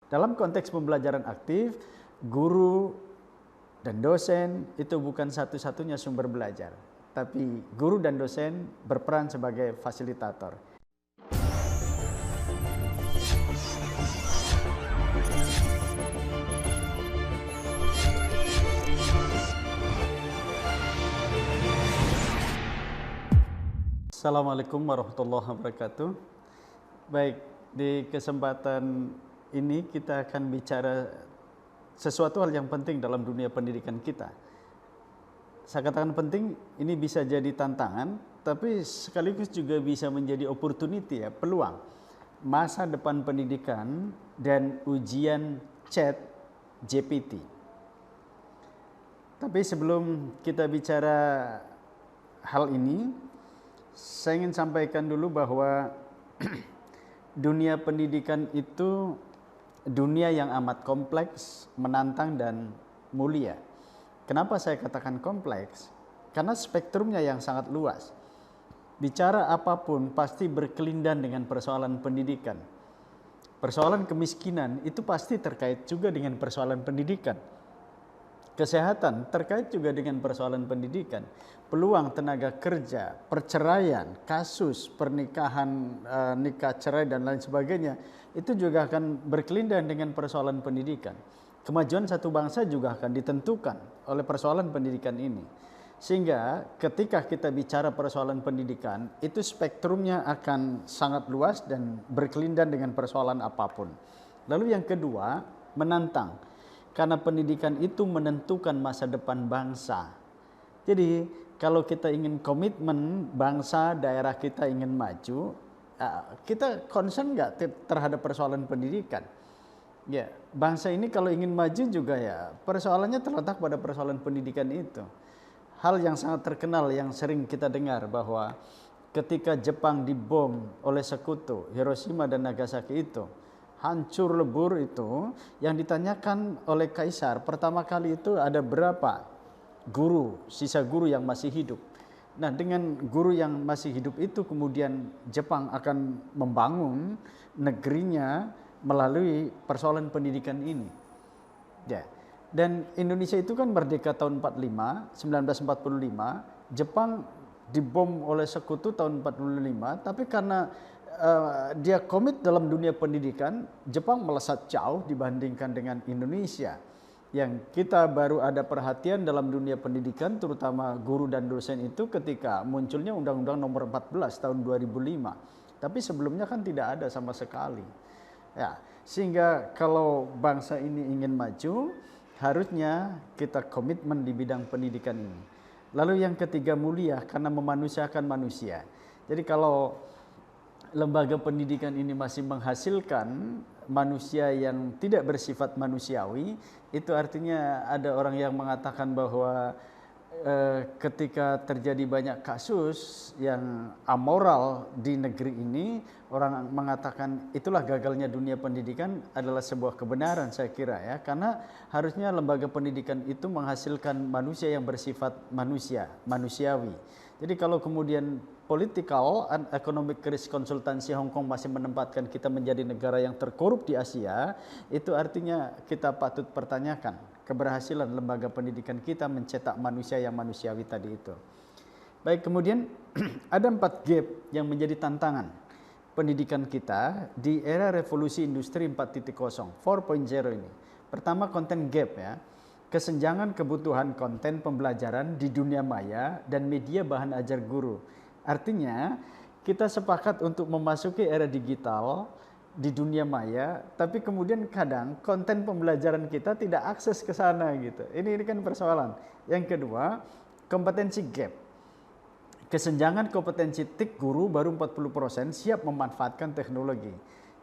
Dalam konteks pembelajaran aktif, guru dan dosen itu bukan satu-satunya sumber belajar, tapi guru dan dosen berperan sebagai fasilitator. Assalamualaikum warahmatullahi wabarakatuh. Baik, di kesempatan ini kita akan bicara sesuatu hal yang penting dalam dunia pendidikan kita. Saya katakan penting, ini bisa jadi tantangan, tapi sekaligus juga bisa menjadi opportunity, ya, peluang. Masa depan pendidikan dan ujian Chat GPT. Tapi sebelum kita bicara hal ini, saya ingin sampaikan dulu bahwa dunia pendidikan itu dunia yang amat kompleks, menantang, dan mulia. Kenapa saya katakan kompleks? Karena spektrumnya yang sangat luas. Bicara apapun pasti berkelindan dengan persoalan pendidikan. Persoalan kemiskinan itu pasti terkait juga dengan persoalan pendidikan. Kesehatan terkait juga dengan persoalan pendidikan. Peluang tenaga kerja, perceraian, kasus pernikahan, nikah cerai dan lain sebagainya, itu juga akan berkelindan dengan persoalan pendidikan. Kemajuan satu bangsa juga akan ditentukan oleh persoalan pendidikan ini. Sehingga ketika kita bicara persoalan pendidikan, itu spektrumnya akan sangat luas dan berkelindan dengan persoalan apapun. Lalu yang kedua, menantang. Karena pendidikan itu menentukan masa depan bangsa. Jadi kalau kita ingin komitmen bangsa, daerah kita ingin maju, kita concern nggak terhadap persoalan pendidikan? Ya, bangsa ini kalau ingin maju juga ya persoalannya terletak pada persoalan pendidikan itu. Hal yang sangat terkenal yang sering kita dengar bahwa ketika Jepang dibom oleh sekutu, Hiroshima dan Nagasaki itu, hancur lebur itu, yang ditanyakan oleh kaisar pertama kali itu ada berapa guru, sisa guru yang masih hidup. Nah, dengan guru yang masih hidup itu kemudian Jepang akan membangun negerinya melalui persoalan pendidikan ini. Ya. Dan Indonesia itu kan merdeka tahun 1945, Jepang dibom oleh sekutu tahun 45, tapi karena dia komit dalam dunia pendidikan, Jepang melesat jauh dibandingkan dengan Indonesia. Yang kita baru ada perhatian dalam dunia pendidikan, terutama guru dan dosen itu ketika munculnya Undang-Undang Nomor 14 tahun 2005. Tapi sebelumnya kan tidak ada sama sekali. Ya, sehingga kalau bangsa ini ingin maju, harusnya kita komitmen di bidang pendidikan ini. Lalu yang ketiga, mulia karena memanusiakan manusia. Jadi kalau lembaga pendidikan ini masih menghasilkan manusia yang tidak bersifat manusiawi, itu artinya ada orang yang mengatakan bahwa ketika terjadi banyak kasus yang amoral di negeri ini, orang mengatakan itulah gagalnya dunia pendidikan, adalah sebuah kebenaran saya kira, ya, karena harusnya lembaga pendidikan itu menghasilkan manusia yang bersifat manusiawi. Jadi kalau kemudian Political and Economic Risk Konsultansi Hong Kong masih menempatkan kita menjadi negara yang terkorup di Asia, itu artinya kita patut pertanyakan keberhasilan lembaga pendidikan kita mencetak manusia yang manusiawi tadi itu. Baik, kemudian ada 4 gap yang menjadi tantangan pendidikan kita di era revolusi industri 4.0, 4.0 ini. Pertama, konten gap, ya. Kesenjangan kebutuhan konten pembelajaran di dunia maya dan media bahan ajar guru. Artinya kita sepakat untuk memasuki era digital di dunia maya, tapi kemudian kadang konten pembelajaran kita tidak akses ke sana gitu. Ini kan persoalan. Yang kedua, kompetensi gap. Kesenjangan kompetensi TIK guru baru 40% siap memanfaatkan teknologi.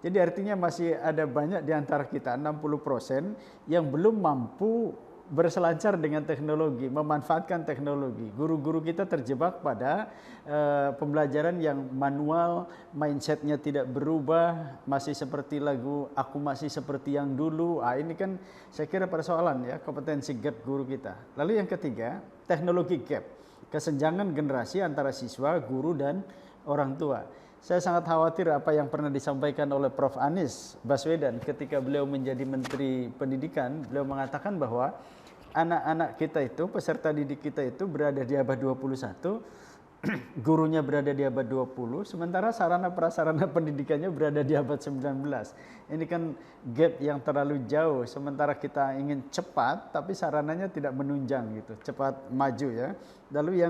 Jadi artinya masih ada banyak di antara kita, 60%, yang belum mampu berselancar dengan teknologi, memanfaatkan teknologi. Guru-guru kita terjebak pada pembelajaran yang manual, mindsetnya tidak berubah, masih seperti lagu Aku Masih Seperti Yang Dulu. Ini kan saya kira persoalan, ya, kompetensi gap guru kita. Lalu yang ketiga, teknologi gap, kesenjangan generasi antara siswa, guru, dan orang tua. Saya sangat khawatir apa yang pernah disampaikan oleh Prof. Anies Baswedan ketika beliau menjadi Menteri Pendidikan. Beliau mengatakan bahwa anak-anak kita itu, peserta didik kita itu berada di abad 21, gurunya berada di abad 20, sementara sarana prasarana pendidikannya berada di abad 19. Ini kan gap yang terlalu jauh, sementara kita ingin cepat tapi sarananya tidak menunjang gitu, cepat maju ya. Lalu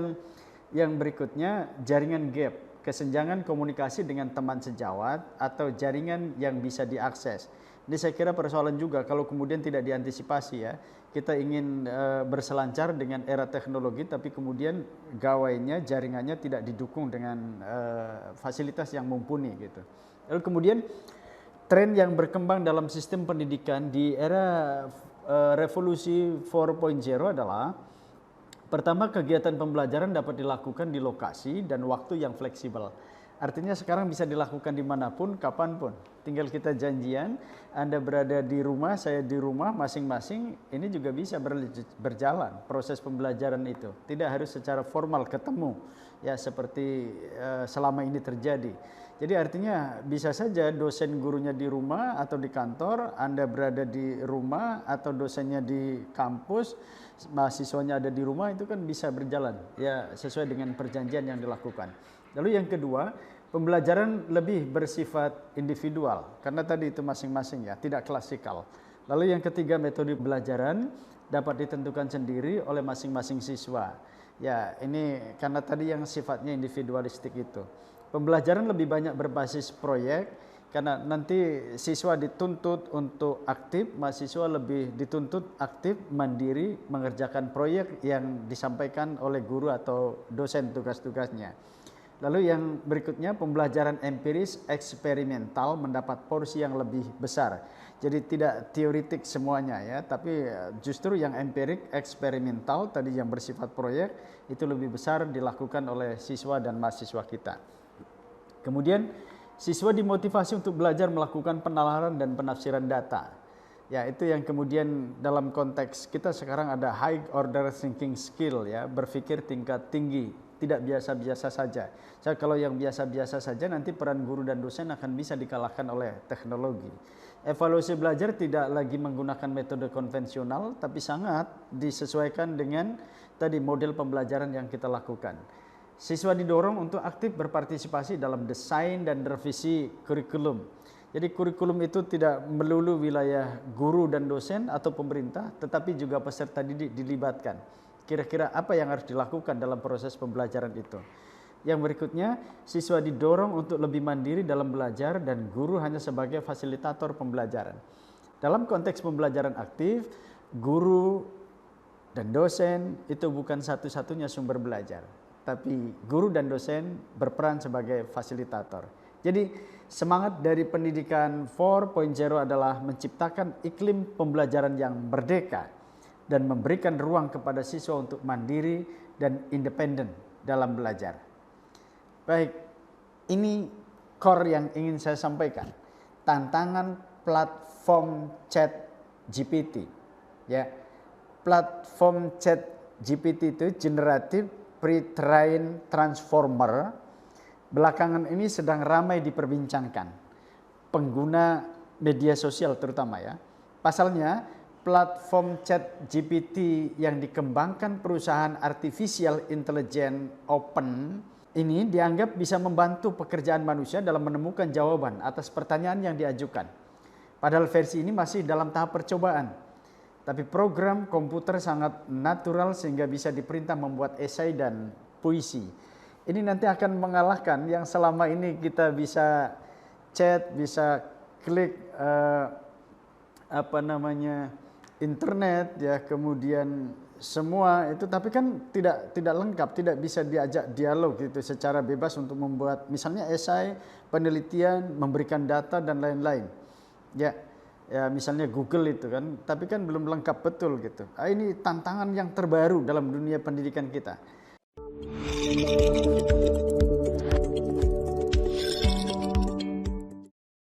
yang berikutnya jaringan gap, kesenjangan komunikasi dengan teman sejawat atau jaringan yang bisa diakses. Ini saya kira persoalan juga kalau kemudian tidak diantisipasi ya. Kita ingin berselancar dengan era teknologi tapi kemudian gawainya, jaringannya tidak didukung dengan fasilitas yang mumpuni gitu. Lalu kemudian tren yang berkembang dalam sistem pendidikan di era revolusi 4.0 adalah pertama, kegiatan pembelajaran dapat dilakukan di lokasi dan waktu yang fleksibel. Artinya sekarang bisa dilakukan dimanapun, kapanpun. Tinggal kita janjian, Anda berada di rumah, saya di rumah, masing-masing ini juga bisa berjalan proses pembelajaran itu. Tidak harus secara formal ketemu, ya seperti selama ini terjadi. Jadi artinya bisa saja dosen gurunya di rumah atau di kantor, Anda berada di rumah atau dosennya di kampus, mahasiswanya ada di rumah, itu kan bisa berjalan ya sesuai dengan perjanjian yang dilakukan. Lalu yang kedua, pembelajaran lebih bersifat individual karena tadi itu masing-masing ya, tidak klasikal. Lalu yang ketiga, metode pembelajaran dapat ditentukan sendiri oleh masing-masing siswa. Ya, ini karena tadi yang sifatnya individualistik itu. Pembelajaran lebih banyak berbasis proyek karena nanti siswa dituntut untuk aktif, mahasiswa lebih dituntut aktif, mandiri, mengerjakan proyek yang disampaikan oleh guru atau dosen tugas-tugasnya. Lalu yang berikutnya, pembelajaran empiris eksperimental mendapat porsi yang lebih besar. Jadi tidak teoritik semuanya ya, tapi justru yang empirik eksperimental tadi yang bersifat proyek itu lebih besar dilakukan oleh siswa dan mahasiswa kita. Kemudian siswa dimotivasi untuk belajar melakukan penalaran dan penafsiran data. Ya, itu yang kemudian dalam konteks kita sekarang ada high order thinking skill ya, berpikir tingkat tinggi, tidak biasa-biasa saja. Kalau yang biasa-biasa saja nanti peran guru dan dosen akan bisa dikalahkan oleh teknologi. Evaluasi belajar tidak lagi menggunakan metode konvensional tapi sangat disesuaikan dengan tadi model pembelajaran yang kita lakukan. Siswa didorong untuk aktif berpartisipasi dalam desain dan revisi kurikulum. Jadi kurikulum itu tidak melulu wilayah guru dan dosen atau pemerintah, tetapi juga peserta didik dilibatkan. Kira-kira apa yang harus dilakukan dalam proses pembelajaran itu. Yang berikutnya, siswa didorong untuk lebih mandiri dalam belajar dan guru hanya sebagai fasilitator pembelajaran. Dalam konteks pembelajaran aktif, guru dan dosen itu bukan satu-satunya sumber belajar, tapi guru dan dosen berperan sebagai fasilitator. Jadi semangat dari pendidikan 4.0 adalah menciptakan iklim pembelajaran yang merdeka dan memberikan ruang kepada siswa untuk mandiri dan independen dalam belajar. Baik, ini core yang ingin saya sampaikan. Tantangan platform chat GPT. Ya, platform chat GPT itu generative pre-trained transformer. Belakangan ini sedang ramai diperbincangkan. Pengguna media sosial terutama ya. Pasalnya, platform chat GPT yang dikembangkan perusahaan artificial intelligence Open ini dianggap bisa membantu pekerjaan manusia dalam menemukan jawaban atas pertanyaan yang diajukan. Padahal versi ini masih dalam tahap percobaan. Tapi program komputer sangat natural sehingga bisa diperintah membuat esai dan puisi. Ini nanti akan mengalahkan yang selama ini kita bisa chat, bisa klik internet ya, kemudian semua itu, tapi kan tidak lengkap, tidak bisa diajak dialog gitu secara bebas untuk membuat misalnya esai, penelitian, memberikan data dan lain-lain. Ya misalnya Google itu kan, tapi kan belum lengkap betul gitu. Ini tantangan yang terbaru dalam dunia pendidikan kita.